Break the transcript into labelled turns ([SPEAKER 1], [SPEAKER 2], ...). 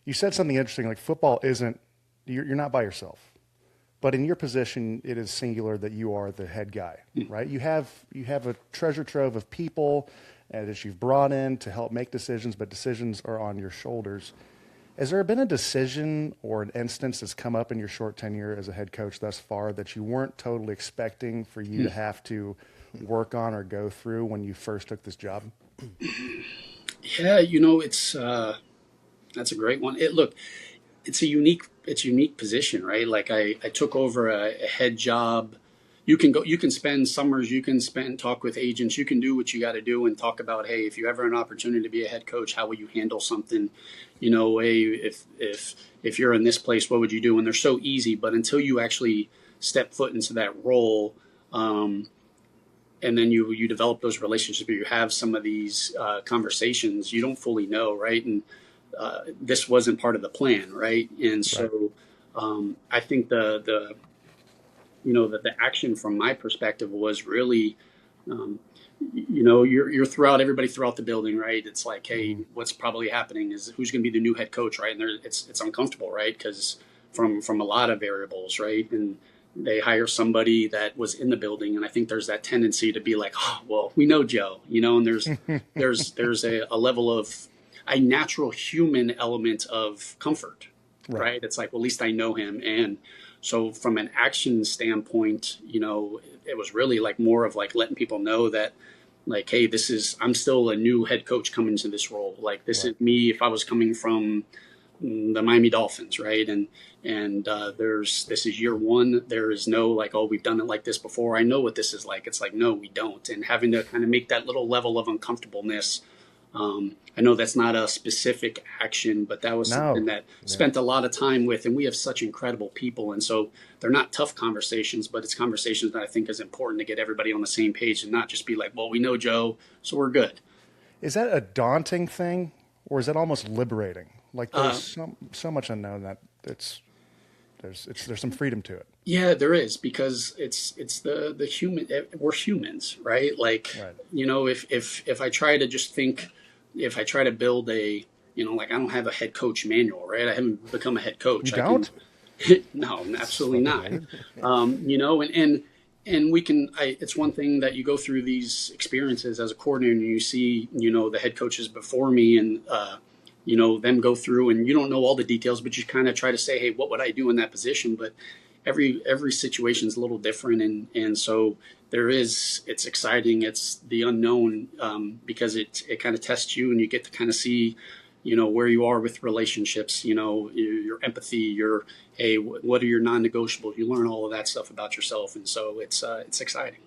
[SPEAKER 1] You said something interesting, like football isn't, you're not by yourself. But in your position, it is singular that you are the head guy, right? You have a treasure trove of people that you've brought in to help make decisions, but decisions are on your shoulders. Has there been a decision or an instance that's come up in your short tenure as a head coach thus far that you weren't totally expecting for you to have to work on or go through when you first took this job?
[SPEAKER 2] Yeah, it's that's a great one. Look, it's a unique position, right? Like I took over a head job. You can spend summers, you can talk with agents, you can do what you got to do and talk about, hey, if you ever an opportunity to be a head coach, how will you handle something? Hey, if you're in this place, what would you do? And they're so easy, but until you actually step foot into that role, and then you develop those relationships, you have some of these conversations, you don't fully know, right? And this wasn't part of the plan, right? And
[SPEAKER 1] Right.
[SPEAKER 2] so I think that the action from my perspective was really, um, you're throughout everybody throughout the building, right? It's like, hey,
[SPEAKER 1] Mm-hmm.
[SPEAKER 2] what's probably happening is who's going to be the new head coach, right? And it's uncomfortable, right? Because from a lot of variables, right? And they hire somebody that was in the building, and I think there's that tendency to be like, oh, well, we know Joe, and there's a level of a natural human element of comfort,
[SPEAKER 1] Right.
[SPEAKER 2] right? It's like, well, at least I know him. And so from an action standpoint, it was really like more of like letting people know that, like, hey, I'm still a new head coach coming to this role. Like, this
[SPEAKER 1] Right.
[SPEAKER 2] is me if I was coming from the Miami Dolphins, right? And this is year one. There is no like, oh, we've done it like this before. I know what this is like. It's like, no, we don't. And having to kind of make that little level of uncomfortableness. I know that's not a specific action, but that was something
[SPEAKER 1] No.
[SPEAKER 2] that
[SPEAKER 1] Yeah.
[SPEAKER 2] spent a lot of time with, and we have such incredible people, and so they're not tough conversations, but it's conversations that I think is important to get everybody on the same page and not just be like, well, we know Joe, so we're good.
[SPEAKER 1] Is that a daunting thing, or is that almost liberating? Like there's
[SPEAKER 2] Uh,
[SPEAKER 1] so much unknown that there's some freedom to it.
[SPEAKER 2] yeah, there is because it's the human. We're humans, right? Like,
[SPEAKER 1] Right.
[SPEAKER 2] if I try to just think, if I try to build like I don't have a head coach manual, right? I haven't become a head
[SPEAKER 1] You
[SPEAKER 2] coach. I can
[SPEAKER 1] don't?
[SPEAKER 2] No, absolutely
[SPEAKER 1] Slow
[SPEAKER 2] not.
[SPEAKER 1] David.
[SPEAKER 2] And we can. It's one thing that you go through these experiences as a coordinator, and you see, the head coaches before me, and them go through, and you don't know all the details, but you kind of try to say, hey, what would I do in that position? But every situation is a little different, and so it's exciting. It's the unknown, because it kind of tests you, and you get to kind of see where you are with relationships, your empathy, your, hey, what are your non-negotiables? You learn all of that stuff about yourself, and so it's exciting.